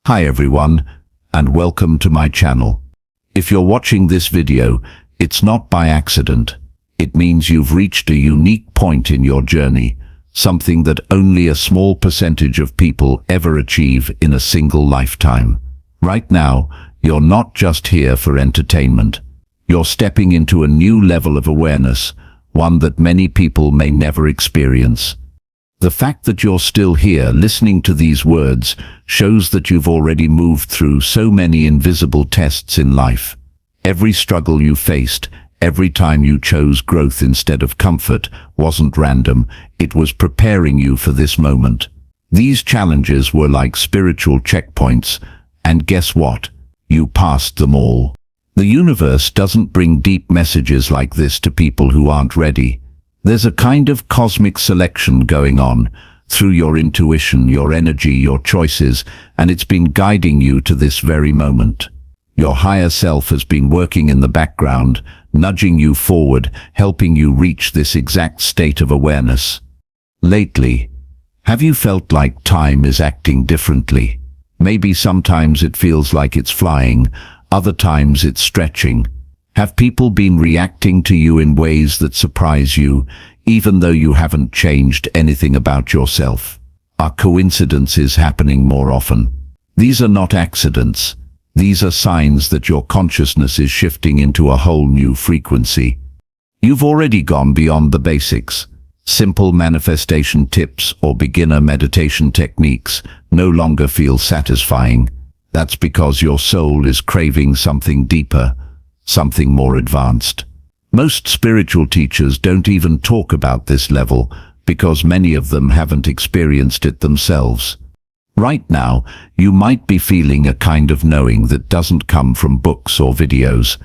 Hi everyone, and welcome to my channel. If you're watching this video, it's not by accident. It means you've reached a unique point in your journey, something that only a small percentage of people ever achieve in a single lifetime. Right now, you're not just here for entertainment. You're stepping into a new level of awareness, one that many people may never experience. The fact that you're still here listening to these words shows that you've already moved through so many invisible tests in life. Every struggle you faced, every time you chose growth instead of comfort, wasn't random. It was preparing you for this moment. These challenges were like spiritual checkpoints, and guess what? You passed them all. The universe doesn't bring deep messages like this to people who aren't ready. There's a kind of cosmic selection going on through your intuition, your energy, your choices, and it's been guiding you to this very moment. Your higher self has been working in the background, nudging you forward, helping you reach this exact state of awareness. Lately, have you felt like time is acting differently? Maybe sometimes it feels like it's flying, other times it's stretching. Have people been reacting to you in ways that surprise you, even though you haven't changed anything about yourself? Are coincidences happening more often? These are not accidents. These are signs that your consciousness is shifting into a whole new frequency. You've already gone beyond the basics. Simple manifestation tips or beginner meditation techniques no longer feel satisfying. That's because your soul is craving something deeper, something more advanced. Most spiritual teachers don't even talk about this level because many of them haven't experienced it themselves. Right now, you might be feeling a kind of knowing that doesn't come from books or videos.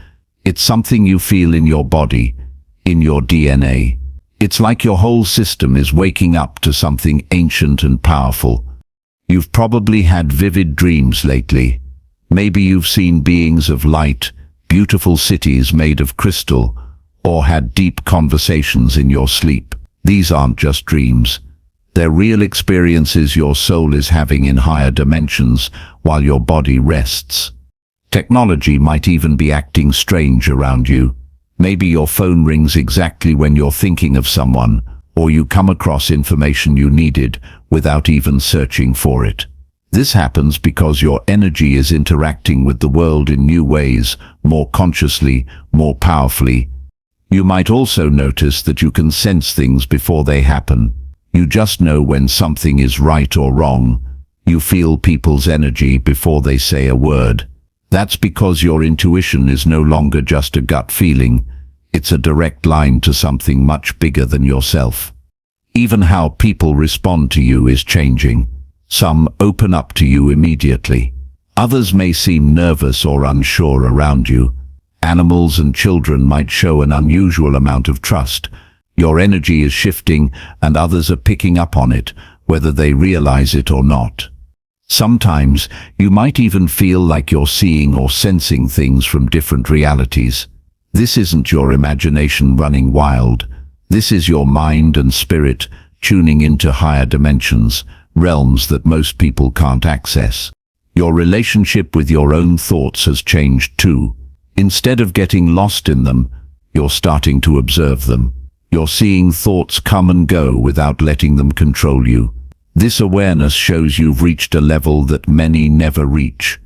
It's something you feel in your body, in your DNA. It's like your whole system is waking up to something ancient and powerful. You've probably had vivid dreams lately. Maybe you've seen beings of light, beautiful cities made of crystal, or had deep conversations in your sleep. These aren't just dreams. They're real experiences your soul is having in higher dimensions while your body rests. Technology might even be acting strange around you. Maybe your phone rings exactly when you're thinking of someone, or you come across information you needed without even searching for it. This happens because your energy is interacting with the world in new ways, more consciously, more powerfully. You might also notice that you can sense things before they happen. You just know when something is right or wrong. You feel people's energy before they say a word. That's because your intuition is no longer just a gut feeling. It's a direct line to something much bigger than yourself. Even how people respond to you is changing. Some open up to you immediately. Others may seem nervous or unsure around you. Animals and children might show an unusual amount of trust. Your energy is shifting and others are picking up on it, whether they realize it or not. Sometimes you might even feel like you're seeing or sensing things from different realities. This isn't your imagination running wild. This is your mind and spirit tuning into higher dimensions, realms that most people can't access. Your relationship with your own thoughts has changed too. Instead of getting lost in them, you're starting to observe them. You're seeing thoughts come and go without letting them control you. This awareness shows you've reached a level that many never reach.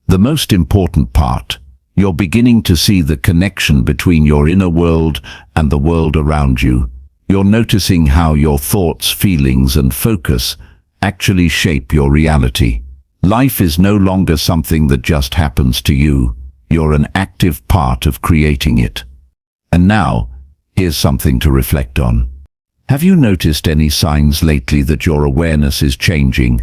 The most important part, you're beginning to see the connection between your inner world and the world around you. You're noticing how your thoughts, feelings, and focus actually shape your reality. Life is no longer something that just happens to you. You're an active part of creating it. And now, here's something to reflect on. Have you noticed any signs lately that your awareness is changing,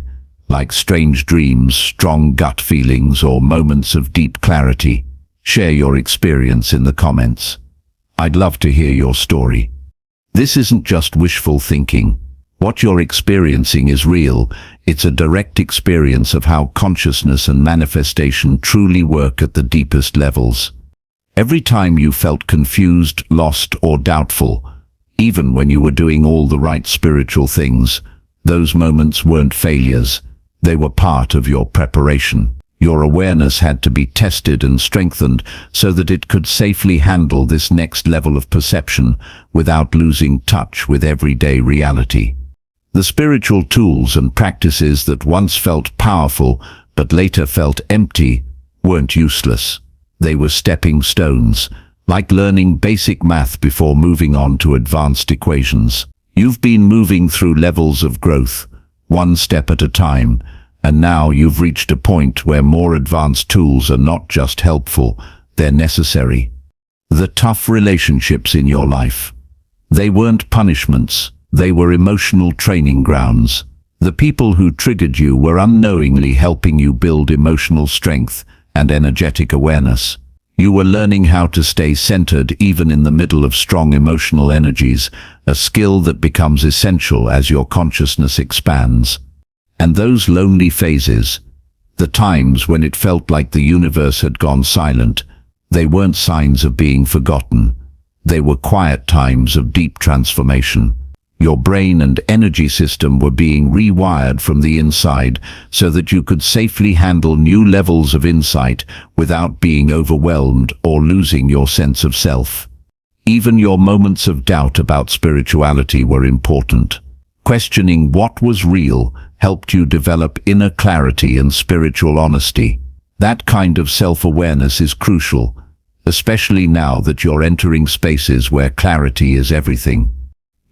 like strange dreams, strong gut feelings, or moments of deep clarity? Share your experience in the comments. I'd love to hear your story. This isn't just wishful thinking. What you're experiencing is real. It's a direct experience of how consciousness and manifestation truly work at the deepest levels. Every time you felt confused, lost, or doubtful, even when you were doing all the right spiritual things, those moments weren't failures. They were part of your preparation. Your awareness had to be tested and strengthened so that it could safely handle this next level of perception without losing touch with everyday reality. The spiritual tools and practices that once felt powerful but later felt empty weren't useless. They were stepping stones, like learning basic math before moving on to advanced equations. You've been moving through levels of growth, one step at a time, and now you've reached a point where more advanced tools are not just helpful, they're necessary. The tough relationships in your life. They weren't punishments, they were emotional training grounds. The people who triggered you were unknowingly helping you build emotional strength and energetic awareness. You were learning how to stay centered even in the middle of strong emotional energies, a skill that becomes essential as your consciousness expands. And those lonely phases, the times when it felt like the universe had gone silent, they weren't signs of being forgotten. They were quiet times of deep transformation. Your brain and energy system were being rewired from the inside so that you could safely handle new levels of insight without being overwhelmed or losing your sense of self. Even your moments of doubt about spirituality were important. Questioning what was real helped you develop inner clarity and spiritual honesty. That kind of self-awareness is crucial, especially now that you're entering spaces where clarity is everything.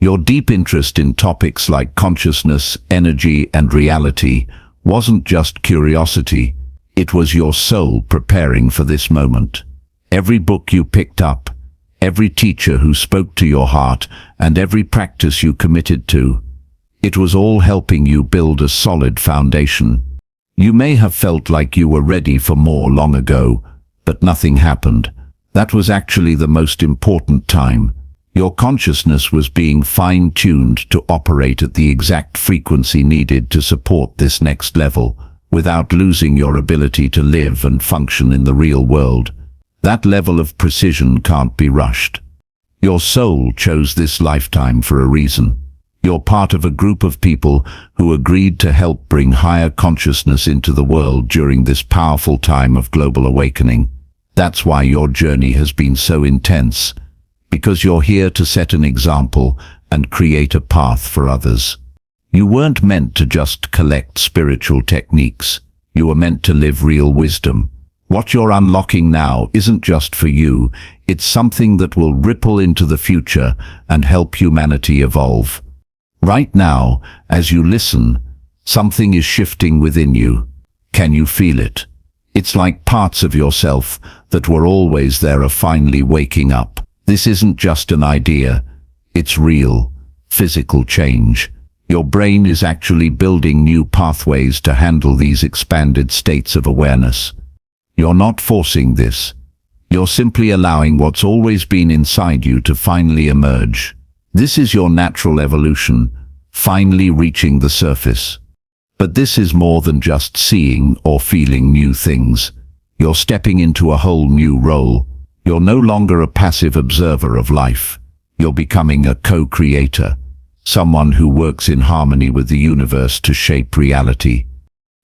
Your deep interest in topics like consciousness, energy, and reality wasn't just curiosity, it was your soul preparing for this moment. Every book you picked up, every teacher who spoke to your heart, and every practice you committed to, it was all helping you build a solid foundation. You may have felt like you were ready for more long ago, but nothing happened. That was actually the most important time. Your consciousness was being fine-tuned to operate at the exact frequency needed to support this next level, without losing your ability to live and function in the real world. That level of precision can't be rushed. Your soul chose this lifetime for a reason. You're part of a group of people who agreed to help bring higher consciousness into the world during this powerful time of global awakening. That's why your journey has been so intense, because you're here to set an example and create a path for others. You weren't meant to just collect spiritual techniques. You were meant to live real wisdom. What you're unlocking now isn't just for you, it's something that will ripple into the future and help humanity evolve. Right now, as you listen, something is shifting within you. Can you feel it? It's like parts of yourself that were always there are finally waking up. This isn't just an idea, it's real, physical change. Your brain is actually building new pathways to handle these expanded states of awareness. You're not forcing this. You're simply allowing what's always been inside you to finally emerge. This is your natural evolution, finally reaching the surface. But this is more than just seeing or feeling new things. You're stepping into a whole new role. You're no longer a passive observer of life. You're becoming a co-creator, someone who works in harmony with the universe to shape reality.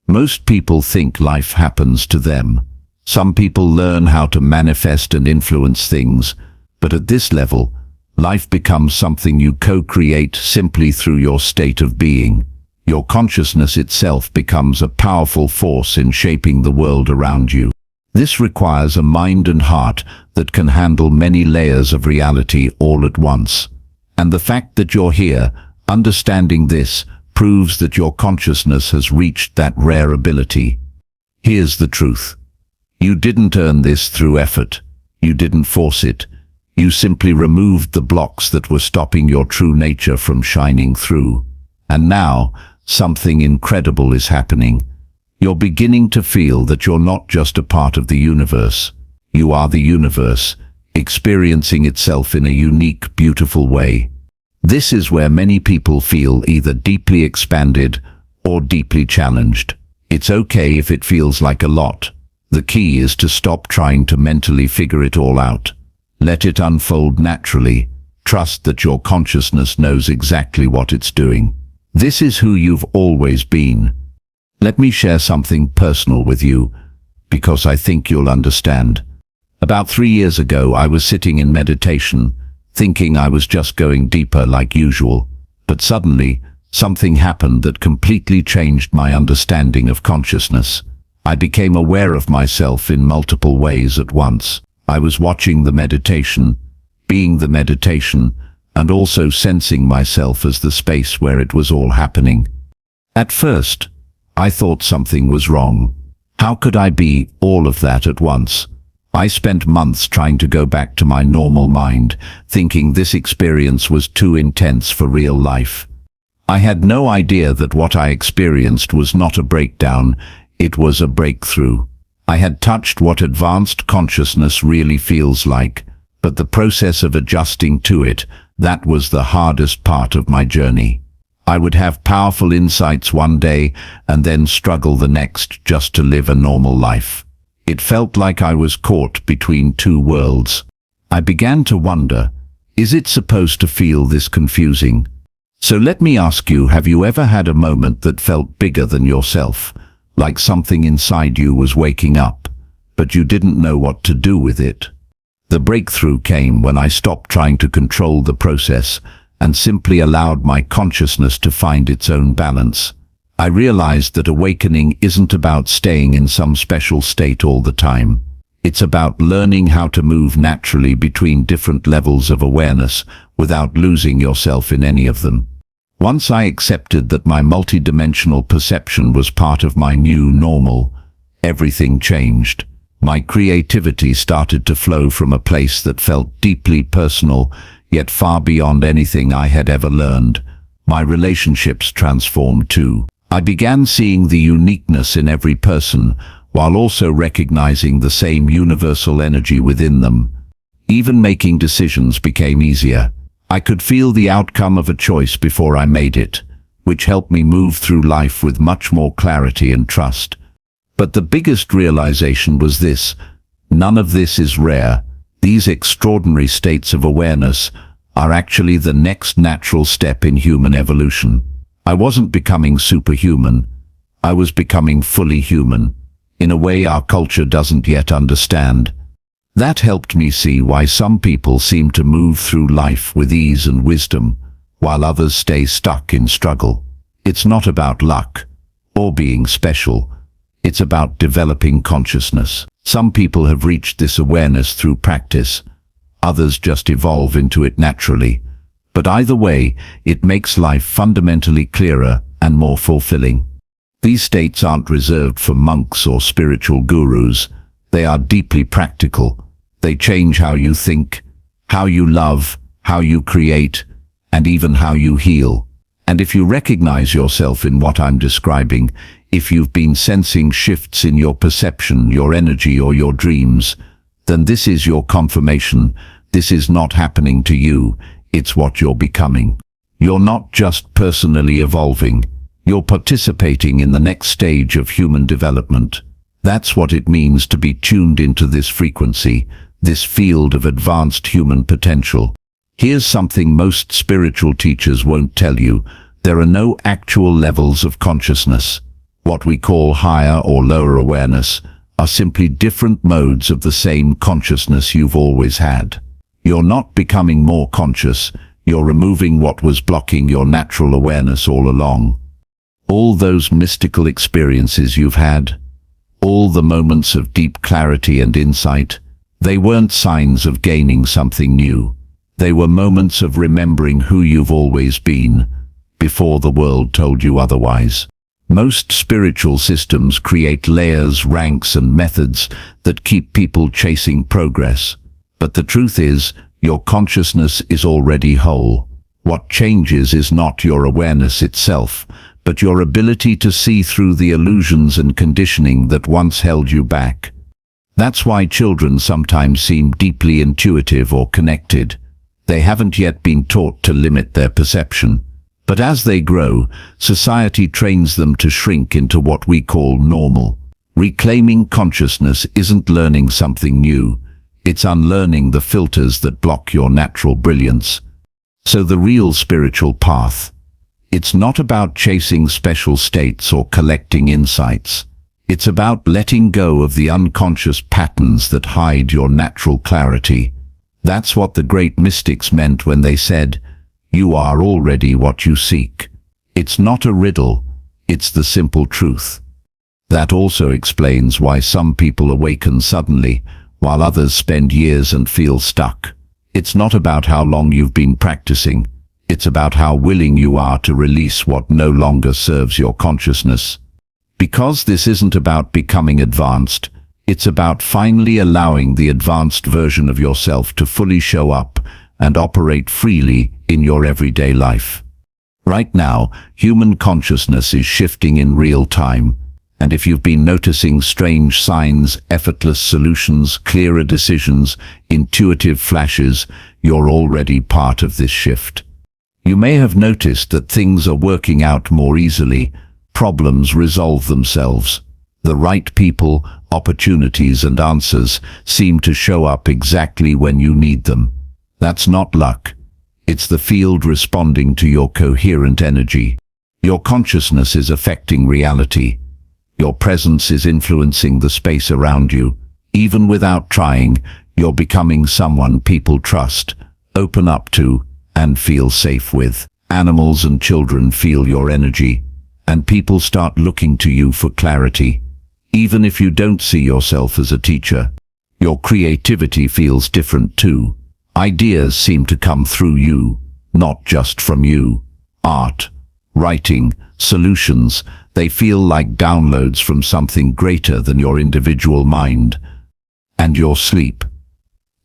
Most people think life happens to them. Some people learn how to manifest and influence things, but at this level, life becomes something you co-create simply through your state of being. Your consciousness itself becomes a powerful force in shaping the world around you. This requires a mind and heart that can handle many layers of reality all at once. And the fact that you're here, understanding this, proves that your consciousness has reached that rare ability. Here's the truth. You didn't earn this through effort. You didn't force it. You simply removed the blocks that were stopping your true nature from shining through. And now, something incredible is happening. You're beginning to feel that you're not just a part of the universe. You are the universe, experiencing itself in a unique, beautiful way. This is where many people feel either deeply expanded or deeply challenged. It's okay if it feels like a lot. The key is to stop trying to mentally figure it all out. Let it unfold naturally. Trust that your consciousness knows exactly what it's doing. This is who you've always been. Let me share something personal with you, because I think you'll understand. About 3 years ago, I was sitting in meditation, thinking I was just going deeper like usual. But suddenly, something happened that completely changed my understanding of consciousness. I became aware of myself in multiple ways at once. I was watching the meditation, being the meditation, and also sensing myself as the space where it was all happening. At first, I thought something was wrong. How could I be all of that at once? I spent months trying to go back to my normal mind, thinking this experience was too intense for real life. I had no idea that what I experienced was not a breakdown, it was a breakthrough. I had touched what advanced consciousness really feels like, but the process of adjusting to it, that was the hardest part of my journey. I would have powerful insights one day and then struggle the next just to live a normal life. It felt like I was caught between two worlds. I began to wonder, is it supposed to feel this confusing? So let me ask you, have you ever had a moment that felt bigger than yourself, like something inside you was waking up, but you didn't know what to do with it? The breakthrough came when I stopped trying to control the process and simply allowed my consciousness to find its own balance. I realized that awakening isn't about staying in some special state all the time. It's about learning how to move naturally between different levels of awareness without losing yourself in any of them. Once I accepted that my multidimensional perception was part of my new normal, everything changed. My creativity started to flow from a place that felt deeply personal, yet far beyond anything I had ever learned. My relationships transformed too. I began seeing the uniqueness in every person, while also recognizing the same universal energy within them. Even making decisions became easier. I could feel the outcome of a choice before I made it, which helped me move through life with much more clarity and trust. But the biggest realization was this: none of this is rare. These extraordinary states of awareness are actually the next natural step in human evolution. I wasn't becoming superhuman. I was becoming fully human, in a way our culture doesn't yet understand. That helped me see why some people seem to move through life with ease and wisdom, while others stay stuck in struggle. It's not about luck or being special. It's about developing consciousness. Some people have reached this awareness through practice. Others just evolve into it naturally. But either way, it makes life fundamentally clearer and more fulfilling. These states aren't reserved for monks or spiritual gurus. They are deeply practical. They change how you think, how you love, how you create, and even how you heal. And if you recognize yourself in what I'm describing, if you've been sensing shifts in your perception, your energy, or your dreams, then this is your confirmation. This is not happening to you. It's what you're becoming. You're not just personally evolving. You're participating in the next stage of human development. That's what it means to be tuned into this frequency, this field of advanced human potential. Here's something most spiritual teachers won't tell you. There are no actual levels of consciousness. What we call higher or lower awareness are simply different modes of the same consciousness you've always had. You're not becoming more conscious, you're removing what was blocking your natural awareness all along. All those mystical experiences you've had, all the moments of deep clarity and insight, they weren't signs of gaining something new. They were moments of remembering who you've always been, before the world told you otherwise. Most spiritual systems create layers, ranks, and methods that keep people chasing progress. But the truth is, your consciousness is already whole. What changes is not your awareness itself, but your ability to see through the illusions and conditioning that once held you back. That's why children sometimes seem deeply intuitive or connected. They haven't yet been taught to limit their perception. But as they grow, society trains them to shrink into what we call normal. Reclaiming consciousness isn't learning something new. It's unlearning the filters that block your natural brilliance. So the real spiritual path It's not about chasing special states or collecting insights. It's about letting go of the unconscious patterns that hide your natural clarity. That's what the great mystics meant when they said, "You are already what you seek." It's not a riddle, it's the simple truth. That also explains why some people awaken suddenly, while others spend years and feel stuck. It's not about how long you've been practicing, it's about how willing you are to release what no longer serves your consciousness. Because this isn't about becoming advanced, it's about finally allowing the advanced version of yourself to fully show up and operate freely in your everyday life. Right now, human consciousness is shifting in real time, and if you've been noticing strange signs, effortless solutions, clearer decisions, intuitive flashes, you're already part of this shift. You may have noticed that things are working out more easily, problems resolve themselves. The right people, opportunities and answers seem to show up exactly when you need them. That's not luck. It's the field responding to your coherent energy. Your consciousness is affecting reality. Your presence is influencing the space around you. Even without trying, you're becoming someone people trust, open up to, and feel safe with. Animals and children feel your energy, and people start looking to you for clarity. Even if you don't see yourself as a teacher, your creativity feels different too. Ideas seem to come through you, not just from you. Art, writing, solutions, they feel like downloads from something greater than your individual mind. And your sleep.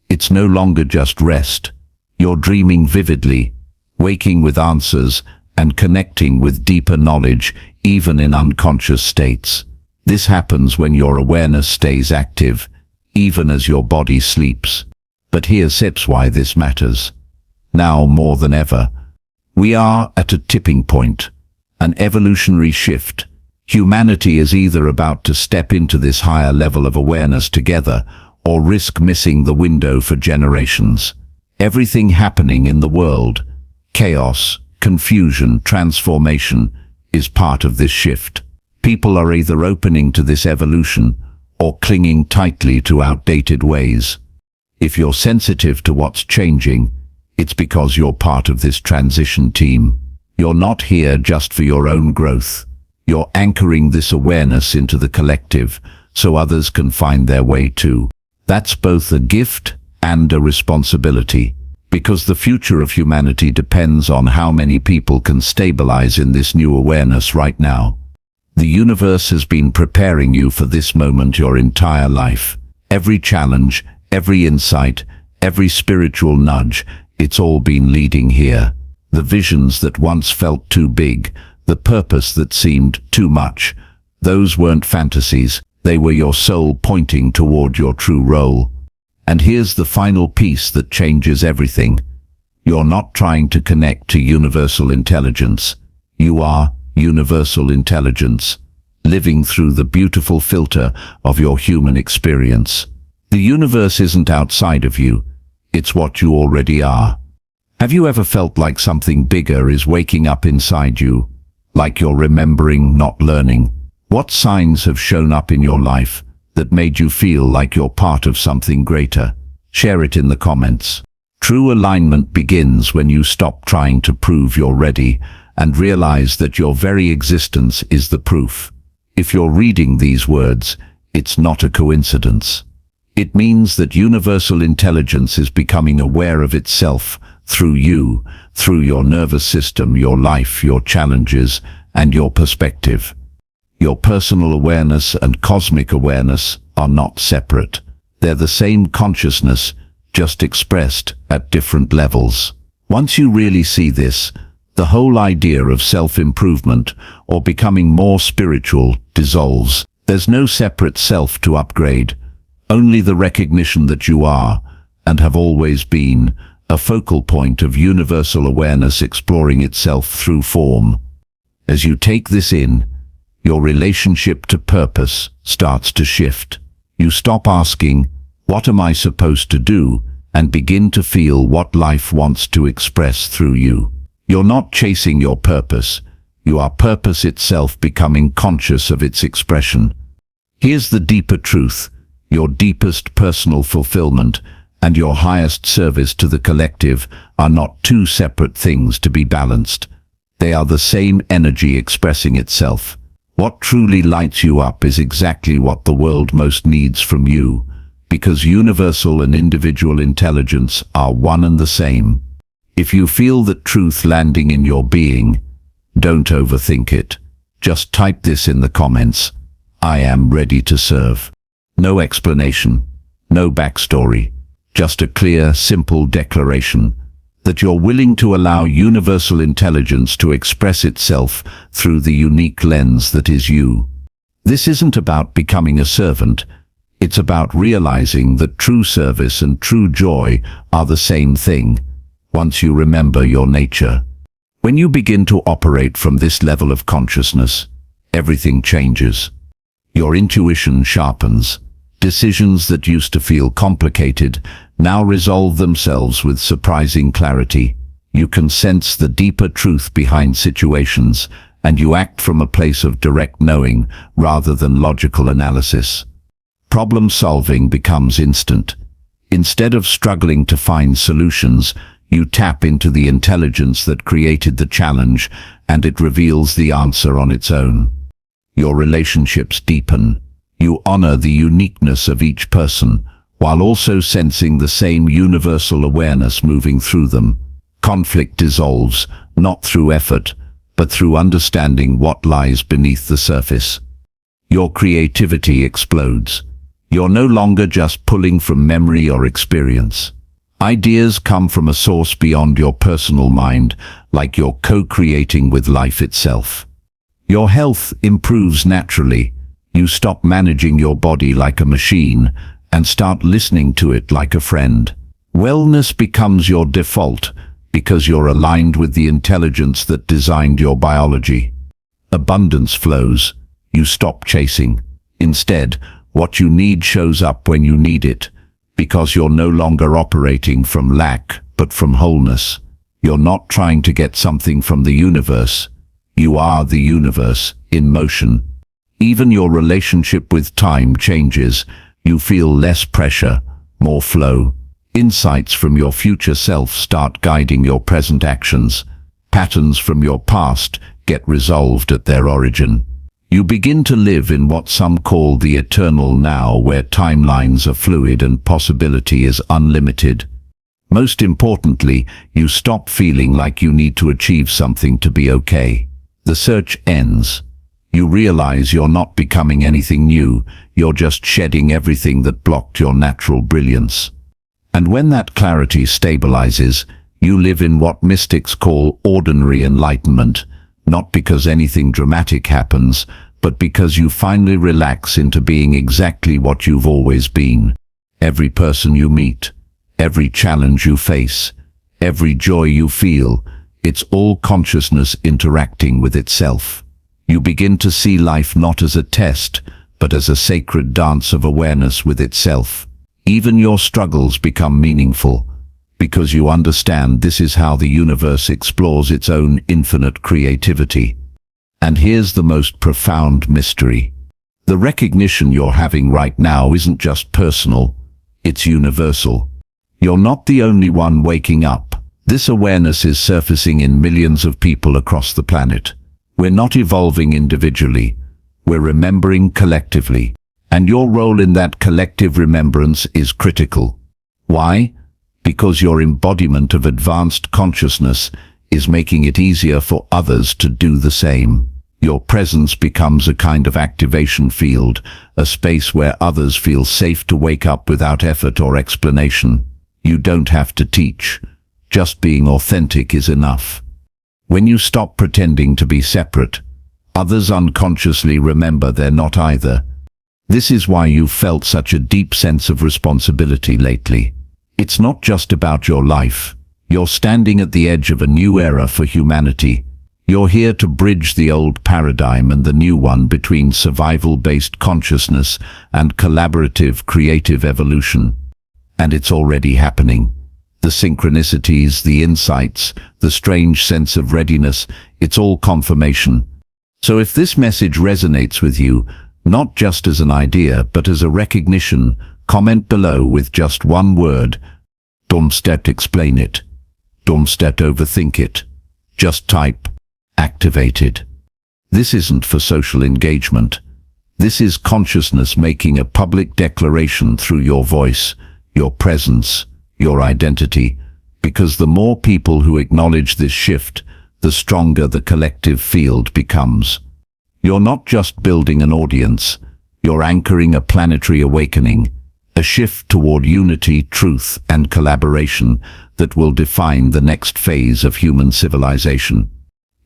It's no longer just rest. You're dreaming vividly, waking with answers, and connecting with deeper knowledge, even in unconscious states. This happens when your awareness stays active, even as your body sleeps. But here's why this matters. Now more than ever, we are at a tipping point, an evolutionary shift. Humanity is either about to step into this higher level of awareness together, or risk missing the window for generations. Everything happening in the world, chaos, confusion, transformation, is part of this shift. People are either opening to this evolution or clinging tightly to outdated ways. If you're sensitive to what's changing, it's because you're part of this transition team. You're not here just for your own growth. You're anchoring this awareness into the collective so others can find their way too. That's both a gift and a responsibility, because the future of humanity depends on how many people can stabilize in this new awareness right now. The universe has been preparing you for this moment your entire life. Every challenge, every insight, every spiritual nudge, it's all been leading here. The visions that once felt too big, the purpose that seemed too much, those weren't fantasies, they were your soul pointing toward your true role. And here's the final piece that changes everything. You're not trying to connect to universal intelligence. You are universal intelligence, living through the beautiful filter of your human experience. The universe isn't outside of you, it's what you already are. Have you ever felt like something bigger is waking up inside you? Like you're remembering, not learning? What signs have shown up in your life that made you feel like you're part of something greater? Share it in the comments. True alignment begins when you stop trying to prove you're ready and realize that your very existence is the proof. If you're reading these words, it's not a coincidence. It means that universal intelligence is becoming aware of itself through you, through your nervous system, your life, your challenges, and your perspective. Your personal awareness and cosmic awareness are not separate. They're the same consciousness, just expressed at different levels. Once you really see this, the whole idea of self-improvement or becoming more spiritual dissolves. There's no separate self to upgrade, only the recognition that you are, and have always been, a focal point of universal awareness exploring itself through form. As you take this in, your relationship to purpose starts to shift. You stop asking, "What am I supposed to do?" and begin to feel what life wants to express through you. You're not chasing your purpose. You are purpose itself, becoming conscious of its expression. Here's the deeper truth. Your deepest personal fulfillment and your highest service to the collective are not two separate things to be balanced. They are the same energy expressing itself. What truly lights you up is exactly what the world most needs from you, because universal and individual intelligence are one and the same. If you feel that truth landing in your being, don't overthink it. Just type this in the comments. I am ready to serve. No explanation, no backstory, just a clear, simple declaration that you're willing to allow universal intelligence to express itself through the unique lens that is you. This isn't about becoming a servant. It's about realizing that true service and true joy are the same thing, once you remember your nature. When you begin to operate from this level of consciousness, everything changes. Your intuition sharpens. Decisions that used to feel complicated now resolve themselves with surprising clarity. You can sense the deeper truth behind situations, and you act from a place of direct knowing rather than logical analysis. Problem solving becomes instant. Instead of struggling to find solutions, you tap into the intelligence that created the challenge, and it reveals the answer on its own. Your relationships deepen. You honor the uniqueness of each person, while also sensing the same universal awareness moving through them. Conflict dissolves, not through effort, but through understanding what lies beneath the surface. Your creativity explodes. You're no longer just pulling from memory or experience. Ideas come from a source beyond your personal mind, like you're co-creating with life itself. Your health improves naturally. You stop managing your body like a machine and start listening to it like a friend. Wellness becomes your default because you're aligned with the intelligence that designed your biology. Abundance flows. You stop chasing. Instead, what you need shows up when you need it, because you're no longer operating from lack, but from wholeness. You're not trying to get something from the universe. You are the universe in motion. Even your relationship with time changes. You feel less pressure, more flow. Insights from your future self start guiding your present actions. Patterns from your past get resolved at their origin. You begin to live in what some call the eternal now, where timelines are fluid and possibility is unlimited. Most importantly, you stop feeling like you need to achieve something to be okay. The search ends. You realize you're not becoming anything new, you're just shedding everything that blocked your natural brilliance. And when that clarity stabilizes, you live in what mystics call ordinary enlightenment, not because anything dramatic happens, but because you finally relax into being exactly what you've always been. Every person you meet, every challenge you face, every joy you feel, it's all consciousness interacting with itself. You begin to see life not as a test, but as a sacred dance of awareness with itself. Even your struggles become meaningful, because you understand this is how the universe explores its own infinite creativity. And here's the most profound mystery. The recognition you're having right now isn't just personal, it's universal. You're not the only one waking up. This awareness is surfacing in millions of people across the planet. We're not evolving individually, we're remembering collectively. And your role in that collective remembrance is critical. Why? Because your embodiment of advanced consciousness is making it easier for others to do the same. Your presence becomes a kind of activation field, a space where others feel safe to wake up without effort or explanation. You don't have to teach. Just being authentic is enough. When you stop pretending to be separate, others unconsciously remember they're not either. This is why you've felt such a deep sense of responsibility lately. It's not just about your life. You're standing at the edge of a new era for humanity. You're here to bridge the old paradigm and the new one, between survival-based consciousness and collaborative creative evolution. And it's already happening. The synchronicities, the insights, the strange sense of readiness, it's all confirmation. So if this message resonates with you, not just as an idea, but as a recognition, comment below with just one word. Don't explain it. Don't overthink it. Just type, activated. This isn't for social engagement. This is consciousness making a public declaration through your voice, your presence, your identity, because the more people who acknowledge this shift, the stronger the collective field becomes. You're not just building an audience, you're anchoring a planetary awakening, a shift toward unity, truth, and collaboration that will define the next phase of human civilization.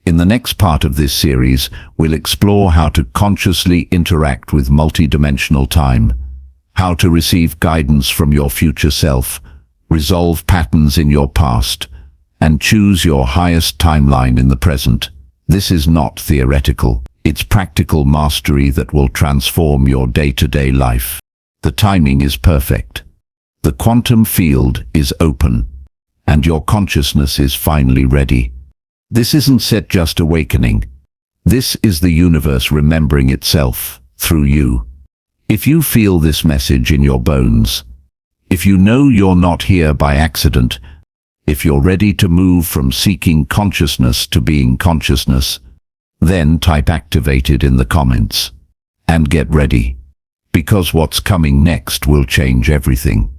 In the next part of this series, we'll explore how to consciously interact with multidimensional time, how to receive guidance from your future self, resolve patterns in your past, and choose your highest timeline in the present. This is not theoretical. It's practical mastery that will transform your day-to-day life. The timing is perfect. The quantum field is open, and your consciousness is finally ready. This isn't just awakening. This is the universe remembering itself through you. If you feel this message in your bones, if you know you're not here by accident, if you're ready to move from seeking consciousness to being consciousness, then type activated in the comments. And get ready, because what's coming next will change everything.